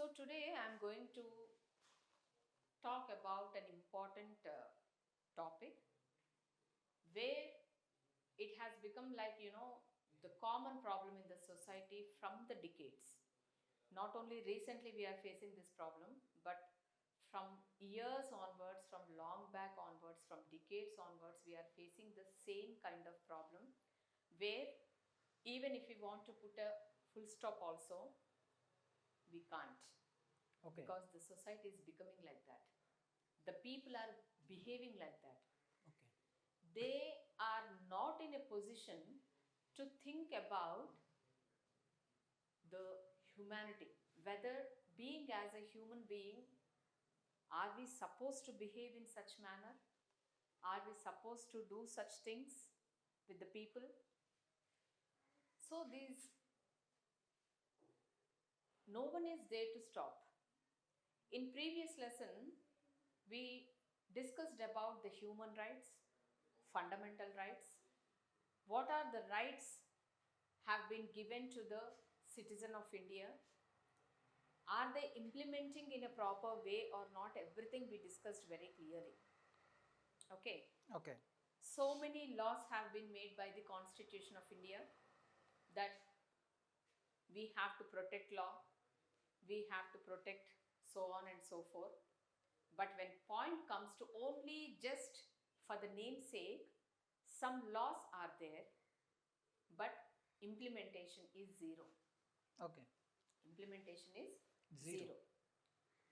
So today I'm going to talk about an important topic where it has become the common problem in the society from the decades. Not only recently we are facing this problem, but from years onwards, from long back onwards, from decades onwards, we are facing the same kind of problem where even if we want to put a full stop also, we can't, Okay. because the society is becoming like that. The people are behaving like that. Okay. They are not in a position to think about the humanity, whether being as a human being, are we supposed to behave in such manner? Are we supposed to do such things with the people? So these, no one is there to stop. In previous lesson, we discussed about the human rights, fundamental rights. What are the rights have been given to the citizen of India? Are they implementing in a proper way or not? Everything we discussed very clearly. Okay. Okay. So many laws have been made by the Constitution of India that we have to protect law, we have to protect so on and so forth. But when point comes to only just for the name's sake, some laws are there, but implementation is zero. Okay. Implementation is Zero. zero.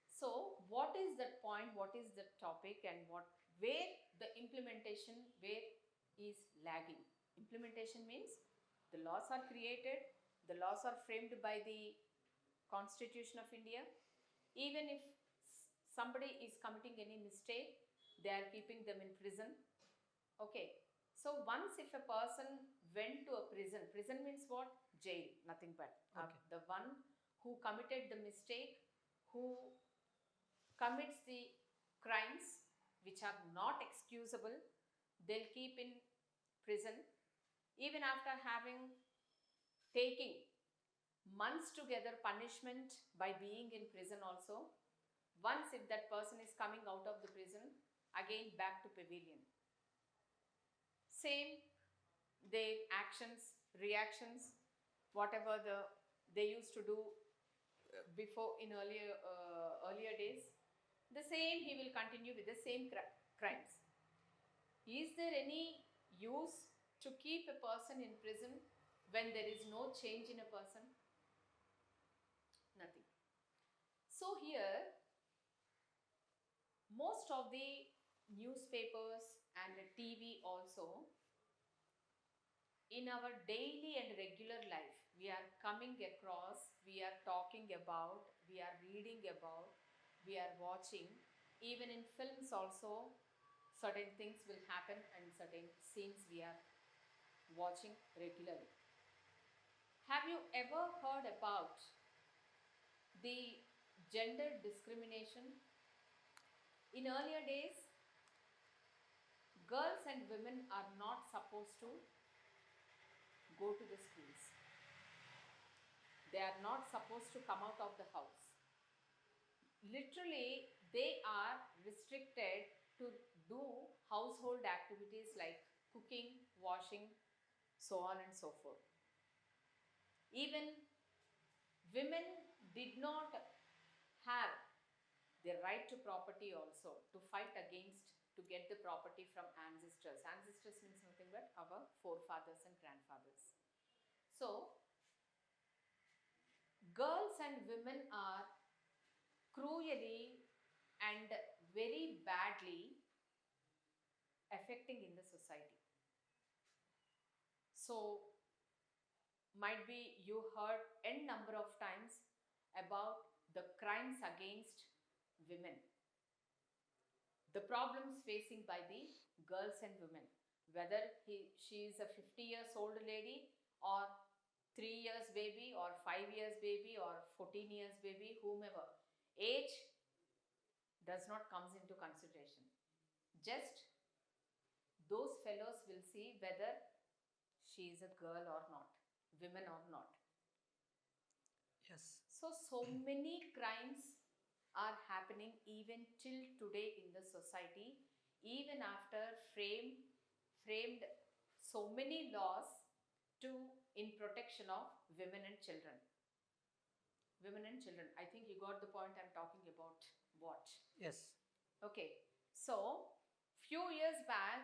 So what is that point? What is the topic, and what where the implementation where is lagging? Implementation means the laws are created, the laws are framed by the Constitution of India. Even if somebody is committing any mistake, they are keeping them in prison. Okay. So once if a person went to a prison, prison means what? Jail, nothing but. Okay. The one who committed the mistake, who commits the crimes which are not excusable, they'll keep in prison even after having taking months together punishment by being in prison also. Once if that person is coming out of the prison, again back to pavilion. Same, their actions, reactions, whatever they used to do before in earlier days, the same he will continue with the same crimes. Is there any use to keep a person in prison when there is no change in a person? Nothing. So here, most of the newspapers and the TV also, in our daily and regular life, we are coming across, we are talking about, we are reading about, we are watching. Even in films also, certain things will happen and certain scenes we are watching regularly. Have you ever heard about the gender discrimination? In earlier days, girls and women are not supposed to go to the schools. They are not supposed to come out of the house. Literally, they are restricted to do household activities like cooking, washing, so on and so forth. Even women did not have the right to property also, to fight against, to get the property from ancestors. Ancestors means nothing but our forefathers and grandfathers. So, girls and women are cruelly and very badly affecting in the society. So, might be you heard n number of times about the crimes against women, the problems facing by the girls and women, whether she is a 50 years old lady or 3 years baby or 5 years baby or 14 years baby, whomever. Age does not comes into consideration. Just those fellows will see whether she is a girl or not, women or not. Yes. So many crimes are happening even till today in the society, even after framed so many laws to in protection of women and children. Women and children. I think you got the point I'm talking about. What? Yes. Okay. So few years back,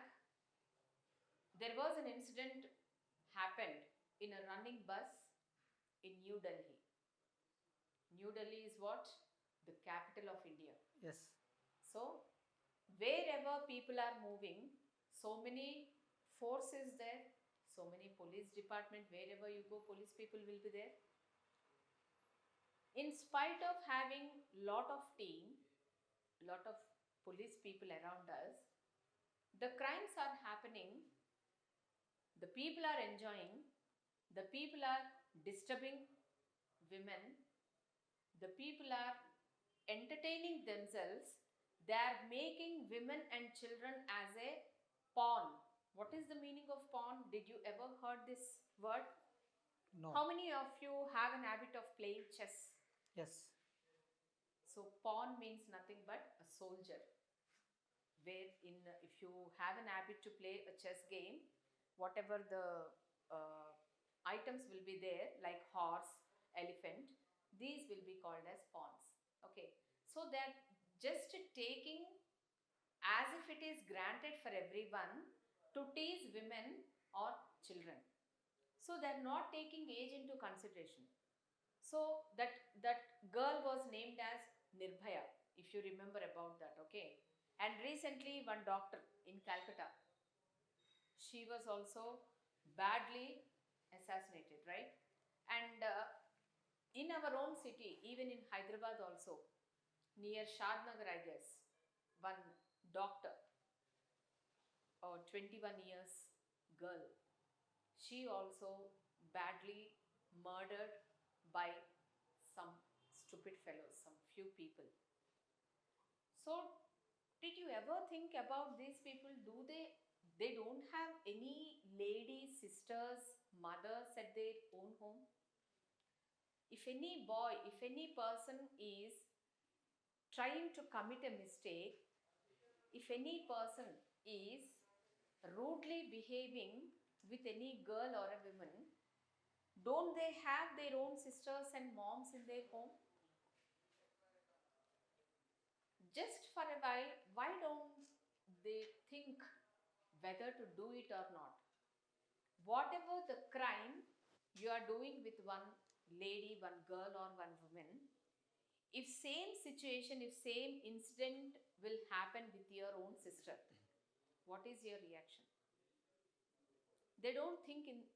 there was an incident happened in a running bus in New Delhi. New Delhi is what? The capital of India. Yes. So, wherever people are moving, so many forces there, so many police department, wherever you go, police people will be there. In spite of having lot of team, lot of police people around us, the crimes are happening, the people are enjoying, the people are disturbing women, the people are entertaining themselves, they are making women and children as a pawn. What is the meaning of pawn? Did you ever heard this word? No. How many of you have an habit of playing chess? Yes. So pawn means nothing but a soldier. Where in if you have an habit to play a chess game, whatever the items will be there like horse, elephant, these will be called as pawns. Okay, so they're just taking as if it is granted for everyone to tease women or children. So they're not taking age into consideration. So that girl was named as Nirbhaya, if you remember about that. Okay, and recently one doctor in Calcutta, she was also badly assassinated, right? And in our own city, even in Hyderabad also, near Shadnagar, I guess, one doctor, or 21 years girl, she also badly murdered by some stupid fellows, some few people. So, did you ever think about these people? They don't have any ladies, sisters, mothers at their own home? If any boy, if any person is trying to commit a mistake, if any person is rudely behaving with any girl or a woman, don't they have their own sisters and moms in their home? Just for a while, why don't they think whether to do it or not? Whatever the crime you are doing with one lady, one girl, or one woman, if same situation, if same incident will happen with your own sister, what is your reaction? They don't think in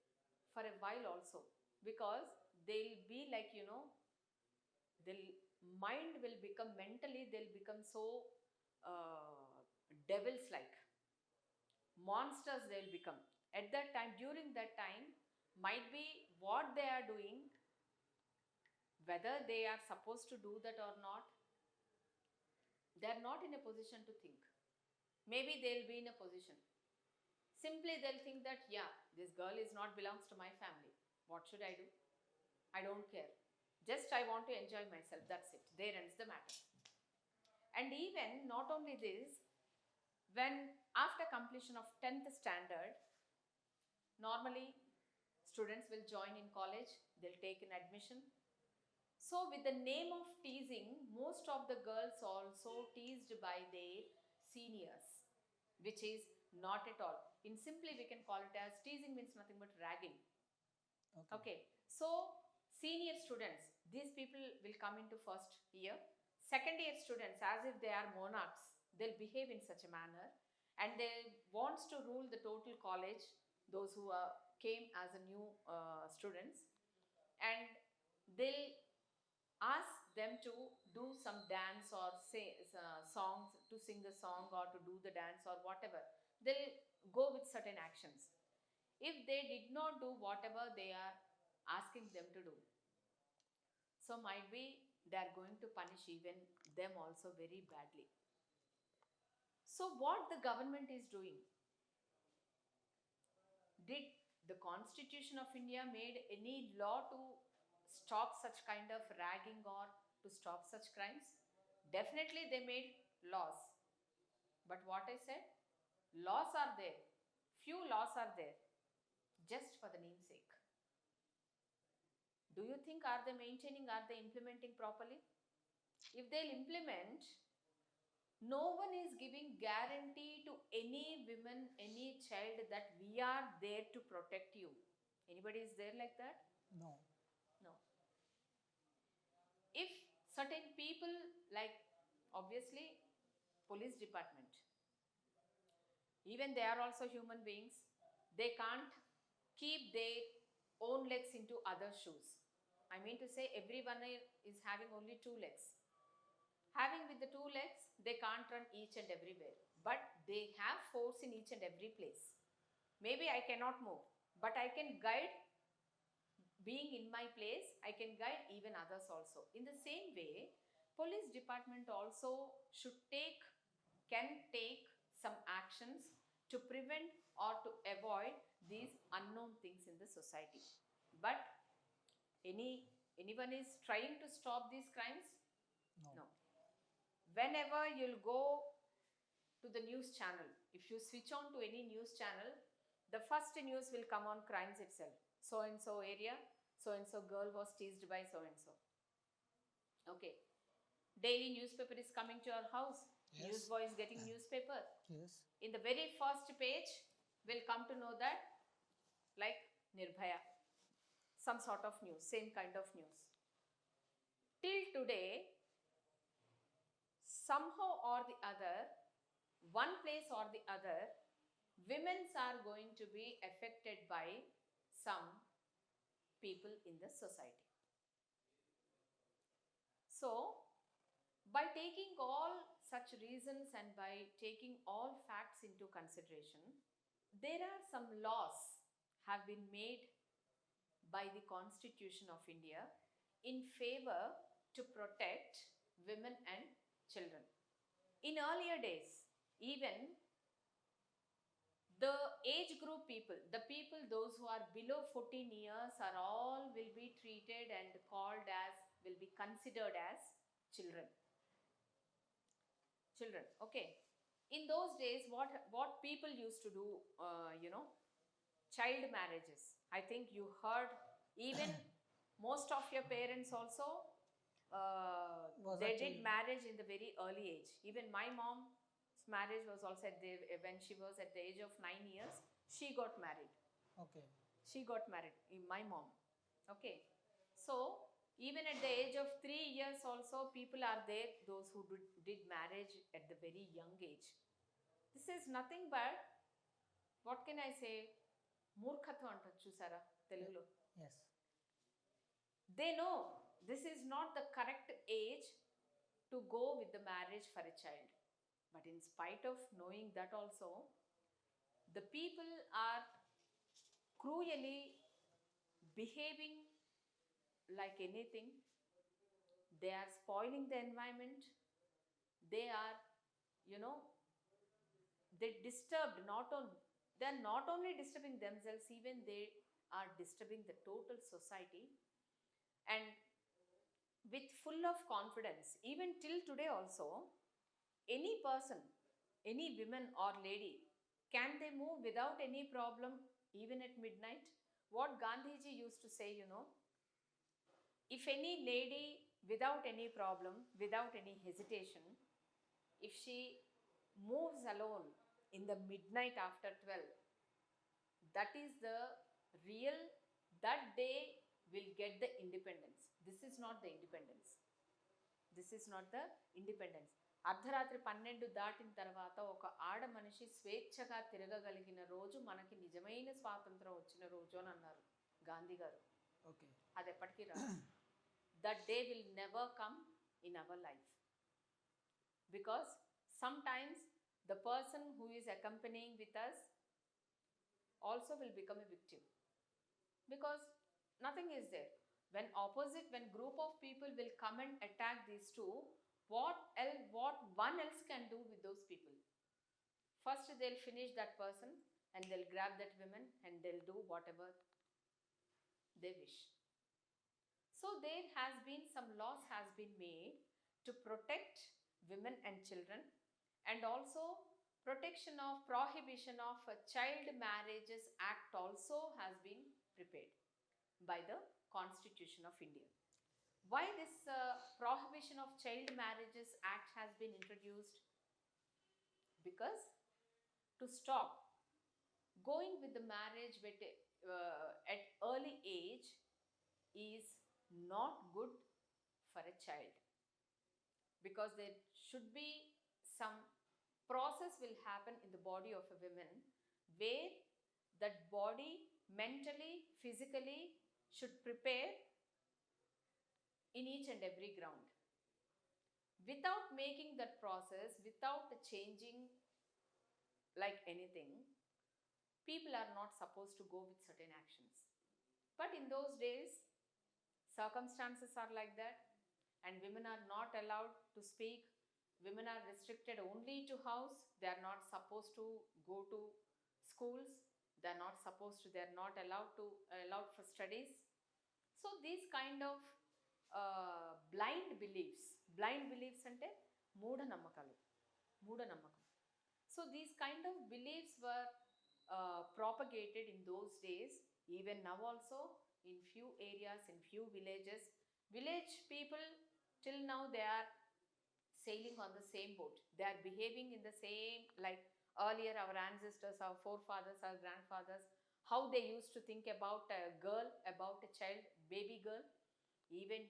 for a while also, because they'll be like, they'll mind will become mentally, they'll become so devils like monsters they'll become at that time. During that time, might be what they are doing, whether they are supposed to do that or not, they're not in a position to think. Maybe they'll be in a position, simply they'll think that, yeah, this girl is not belongs to my family, what should I do? I don't care, just I want to enjoy myself, that's it, there ends the matter. And even not only this, when after completion of 10th standard, normally students will join in college, they'll take an admission. So with the name of teasing, most of the girls also teased by their seniors, which is not at all. In simply we can call it as teasing means nothing but ragging. Okay. So senior students, these people will come into first year. Second year students, as if they are monarchs, they'll behave in such a manner, and they wants to rule the total college, those who came as a new students, and they'll ask them to do some dance or say songs, to sing a song or to do the dance or whatever. They'll go with certain actions. If they did not do whatever they are asking them to do, so might be they are going to punish even them also very badly. So what the government is doing? Did the Constitution of India made any law to stop such kind of ragging or to stop such crimes? Definitely they made laws. But what I said, laws are there. Few laws are there just for the namesake. Do you think are they maintaining, are they implementing properly? If they'll implement, no one is giving guarantee to any woman, any child that we are there to protect you. Anybody is there like that? No. No. If certain people, like obviously police department, even they are also human beings, they can't keep their own legs into other shoes. I mean to say everyone is having only two legs. Having with the two legs, they can't run each and everywhere, but they have force in each and every place. Maybe I cannot move, but I can guide. Being in my place, I can guide even others also. In the same way, police department also can take some actions to prevent or to avoid these unknown things in the society. But anyone is trying to stop these crimes? No. No. Whenever you'll go to the news channel, if you switch on to any news channel, the first news will come on crimes itself. So and so area, so and so girl was teased by so and so. Okay. Daily newspaper is coming to your house. Yes. Newsboy is getting newspaper. Yes. In the very first page, we'll come to know that, like Nirbhaya, some sort of news, same kind of news. Till today, somehow or the other, one place or the other, women are going to be affected by some people in the society. So, by taking all such reasons and by taking all facts into consideration, there are some laws have been made by the Constitution of India in favor to protect women and children. In earlier days, even the age group people, the people those who are below 14 years are all will be treated and called as, will be considered as children. Children, okay. In those days, what people used to do, child marriages. I think you heard, even most of your parents also, they did marriage in the very early age. Even my mom's marriage was also when she was at the age of 9 years, she got married. Okay. She got married, my mom. Okay. So, even at the age of 3 years also, people are there, those who did marriage at the very young age. This is nothing but, what can I say, మూర్ఖత్వం అంటారు చూసారా తెలుగులో. Yes. They know this is not the correct age to go with the marriage for a child. But in spite of knowing that also, the people are cruelly behaving like anything. They are spoiling the environment. They are, they disturbed they are not only disturbing themselves, even they are disturbing the total society. And with full of confidence, even till today also, any person, any woman or lady, can they move without any problem even at midnight? What Gandhiji used to say, if any lady without any problem, without any hesitation, if she moves alone in the midnight after 12, that is the real, that day will get the independence. This is not the independence. This is not the independence. అర్ధరాత్రి 12 దాటిన తర్వాత ఒక ఆడ మనిషి స్వేచ్ఛగా తిరగగలిగిన రోజు మనకి నిజమైన స్వాతంత్రం వచ్చిన రోజు అని అన్నారు గాంధీ గారు. ఓకే. అది ఎప్పటికీ రాదు. That day will never come in our life. Because sometimes the person who is accompanying with us also will become a victim. Because nothing is there. When group of people will come and attack these two, what one else can do with those people? First they'll finish that person and they'll grab that woman and they'll do whatever they wish. So there has been some laws has been made to protect women and children, and also protection of prohibition of child marriages act also has been prepared by the Constitution of India. Why this prohibition of child marriages act has been introduced? Because to stop going with the marriage at early age is not good for a child, because there should be some process will happen in the body of a woman where that body mentally, physically should prepare in each and every ground. Without making that process, without changing like anything, people are not supposed to go with certain actions. But in those days, circumstances are like that, and women are not allowed to speak. Women are restricted only to house. They are not supposed to go to schools. They are not supposed to, they are not allowed for studies. So these kind of blind beliefs ante మూఢ నమ్మకాలు, మూఢనమ్మకం. So these kind of beliefs were propagated in those days. Even now also, in few areas, in few villages, village people till now they are sailing on the same boat. They are behaving in the same, like earlier our ancestors, our forefathers, our grandfathers, how they used to think about a girl, about a child, baby girl. Even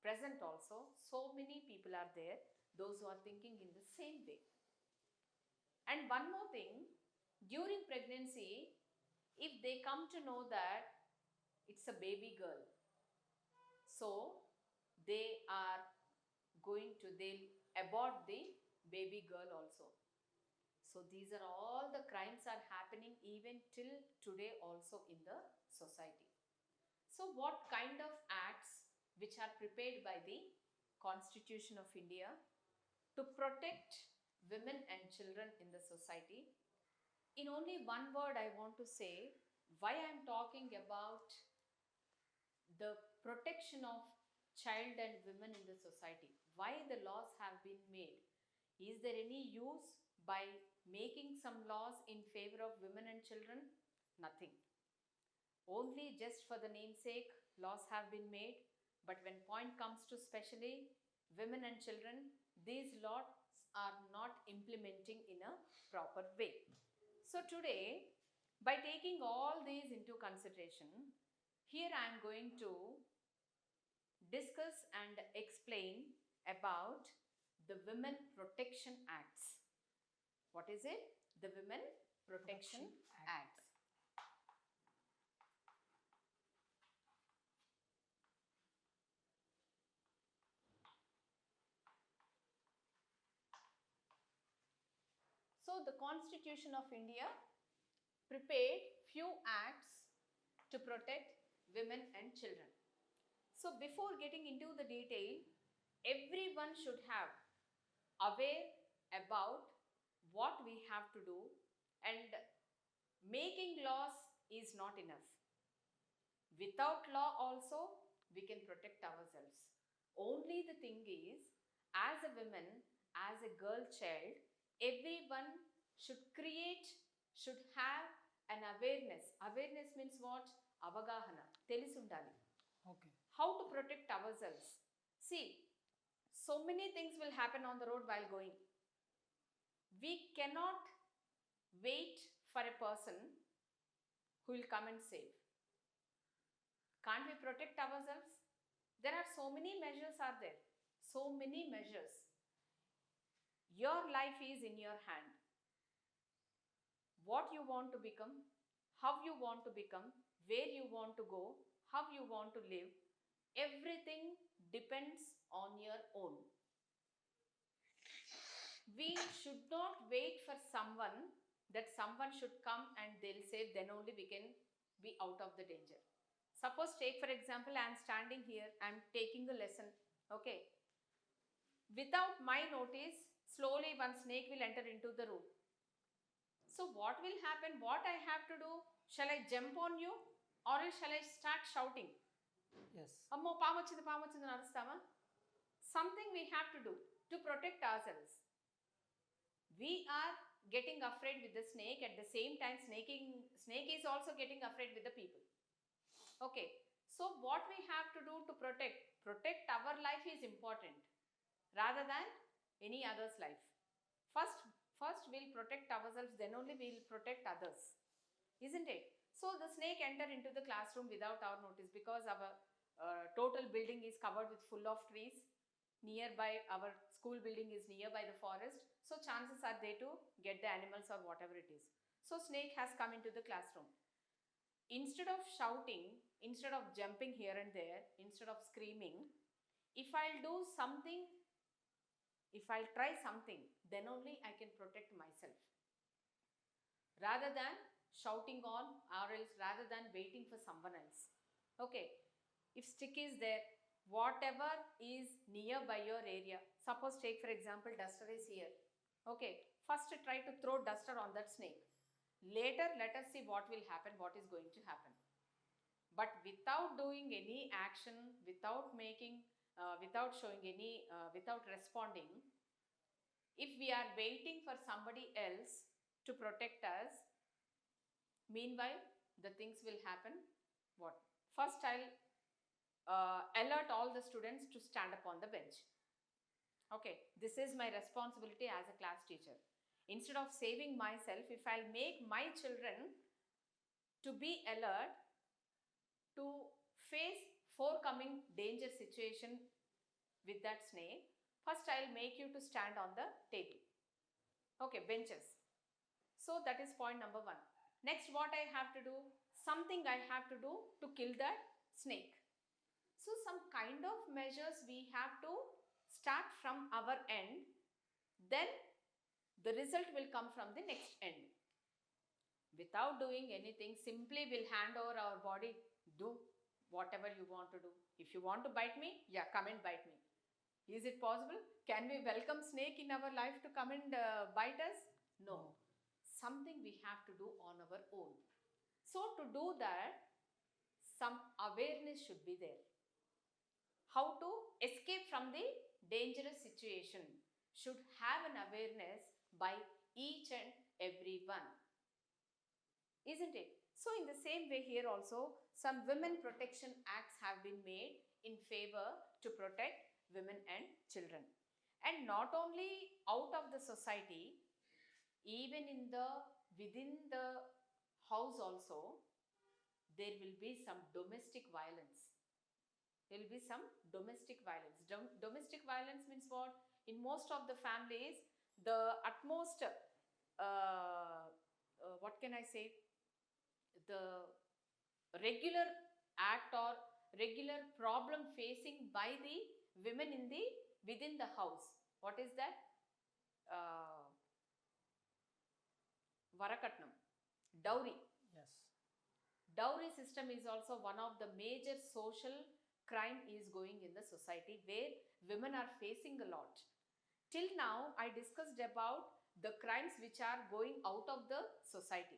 present also, so many people are there, those who are thinking in the same way. And one more thing, during pregnancy, if they come to know that it's a baby girl, so they'll abort the baby girl also. So these are all the crimes are happening even till today also in the society. So what kind of acts which are prepared by the Constitution of India to protect women and children in the society? In only one word I want to say why I am talking about the protection of child and women in the society, why the laws have been made. Is there any use by making some laws in favor of women and children? Nothing. Only just for the namesake laws have been made, but when point comes to specially women and children, these laws are not implementing in a proper way. So today, by taking all these into consideration, here I am going to discuss and explain about the Women Protection Acts. What is it? The Women Protection Acts. So the Constitution of India prepared few acts to protect women and children. So before getting into the detail, everyone should have aware about what we have to do, and making laws is not enough. Without law also we can protect ourselves. Only the thing is, as a woman, as a girl child, everyone should have an awareness. Awareness means what? Avagahana. Telisundali. Okay. How to protect ourselves. See, so many things will happen on the road while going. We cannot wait for a person who will come and save. Can't we protect ourselves? There are so many measures are there. So many measures. Your life is in your hand. What you want to become, how you want to become, where you want to go, how you want to live, everything depends on your own. We should not wait for someone, that someone should come and they'll save, then only we can be out of the danger. Suppose, take for example, I am standing here, I am taking a lesson, okay. Without my notice, slowly one snake will enter into the room. So what will happen? What I have to do? Shall I jump on you, or shall I start shouting? Yes. అమ్మో పాము వచ్చిందని అరుస్తామా? Something we have to do to protect ourselves. We are getting afraid with the snake, at the same time snake is also getting afraid with the people. Okay, so what we have to do to protect our life is important rather than any other's life. First we'll protect ourselves, then only we'll protect others, isn't it? So the snake entered into the classroom without our notice, because our total building is covered with full of trees. Nearby, our school building is nearby the forest, so chances are there to get the animals or whatever it is. So snake has come into the classroom. Instead of shouting, instead of jumping here and there, instead of screaming, if I'll do something, if I'll try something, then only I can protect myself, rather than shouting on, or else rather than waiting for someone else. Okay, if stick is there, whatever is nearby your area, suppose take for example duster is here. Okay, first try to throw duster on that snake. Later let us see what will happen, what is going to happen. But without doing any action, without making without showing any without responding, if we are waiting for somebody else to protect us, meanwhile the things will happen. What? First I'll alert all the students to stand up on the bench. Okay, this is my responsibility as a class teacher. Instead of saving myself, if I'll make my children to be alert to face forthcoming danger situation with that snake, first I'll make you to stand on the table. Okay, benches. So that is point number 1. Next, what I have to do? Something I have to do to kill that snake. So some kind of measures we have to start from our end, then the result will come from the next end. Without doing anything, simply we'll hand over our body, do whatever you want to do. If you want to bite me, yeah, come and bite me. Is it possible? Can we welcome snake in our life to come and bite us? No. Something we have to do on our own. So to do that, some awareness should be there. How to escape from the dangerous situation should have an awareness by each and every one, isn't it? So in the same way here also, some women protection acts have been made in favor to protect women and children. And not only out of the society, even within the house also, there will be some domestic violence. There will be some domestic violence. Domestic violence means what? In most of the families, the utmost, what can I say? The regular act or regular problem facing by the women within the house. What is that? Varakatnam, dowry. Yes. Dowry system is also one of the major social crime is going in the society, where women are facing a lot. Till now, I discussed about the crimes which are going out of the society.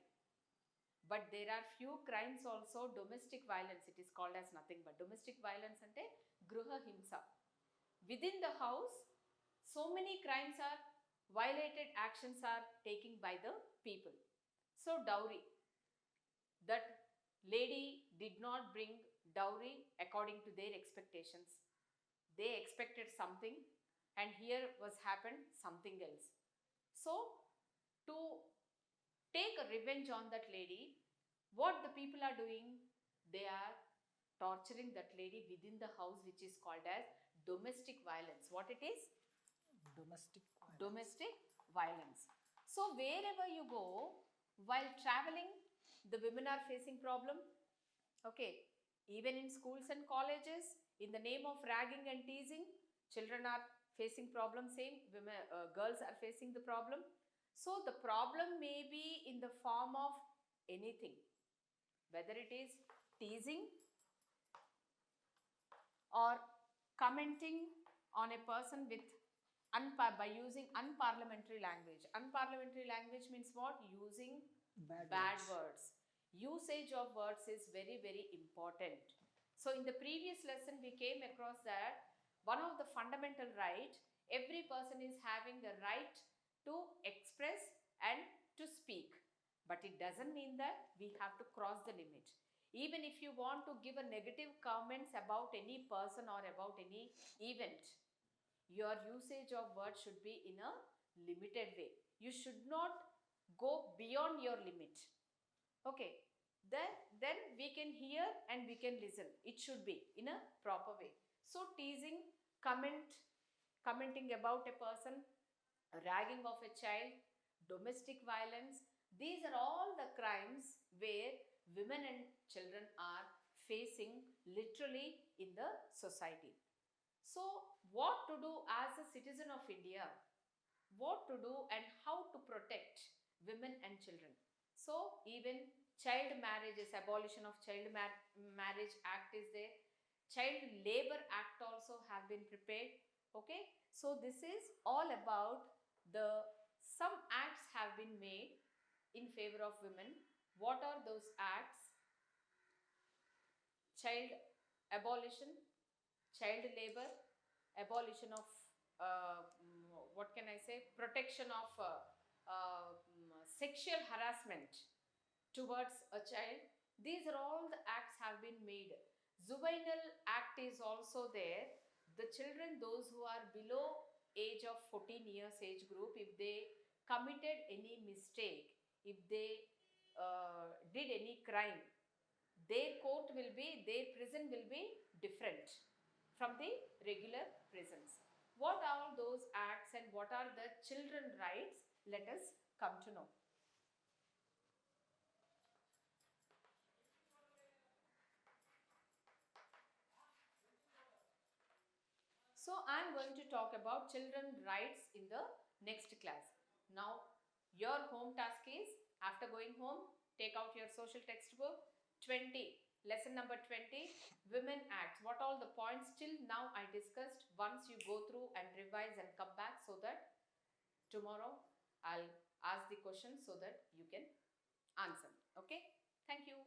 But there are few crimes also, domestic violence, it is called as nothing but domestic violence ante gruha himsa. Within the house, so many crimes are violated, actions are taken by the people. So dowry, that lady did not bring dowry according to their expectations. They expected something, and here was happened something else. So to take a revenge on that lady, what the people are doing? They are torturing that lady within the house, which is called as domestic violence. What it is? Domestic violence. Domestic violence. So wherever you go, while traveling, the women are facing problem. Okay, even in schools and colleges, in the name of ragging and teasing, children are facing problem. Same women, girls are facing the problem. So the problem may be in the form of anything, whether it is teasing or commenting on a person with by using unparliamentary language. Unparliamentary language means what? Using bad words. Usage of words is very, very important. So in the previous lesson, we came across that one of the fundamental right, every person is having the right to express and to speak. But it doesn't mean that we have to cross the limit. Even if you want to give a negative comments about any person or about any event, your usage of words should be in a limited way. You should not go beyond your limit. Okay, then we can hear and we can listen. It should be in a proper way. So teasing, commenting about a person, ragging of a child, domestic violence, these are all the crimes where women and children are facing literally in the society. So what to do as a citizen of India, what to do and how to protect women and children. So even child marriages, abolition of marriage act is there. Child labor act also have been prepared. Okay, so this is all about the some acts have been made in favor of women. What are those acts? Child abolition, child labor, abolition of what can I say, protection of sexual harassment towards a child. These are all the acts have been made. Juvenile act is also there. The children, those who are below age of 14 years age group, if they committed any mistake, if they did any crime, their court will be, their prison will be different from the regular prisons. What are those acts and what are the children rights? Let us come to know. So I am going to talk about children rights in the next class. Now your home task is, after going home, take out your social textbook. 20, lesson number 20, Women Acts. What all the points till now I discussed, once you go through and revise and come back, so that tomorrow I'll ask the question so that you can answer. Okay, thank you.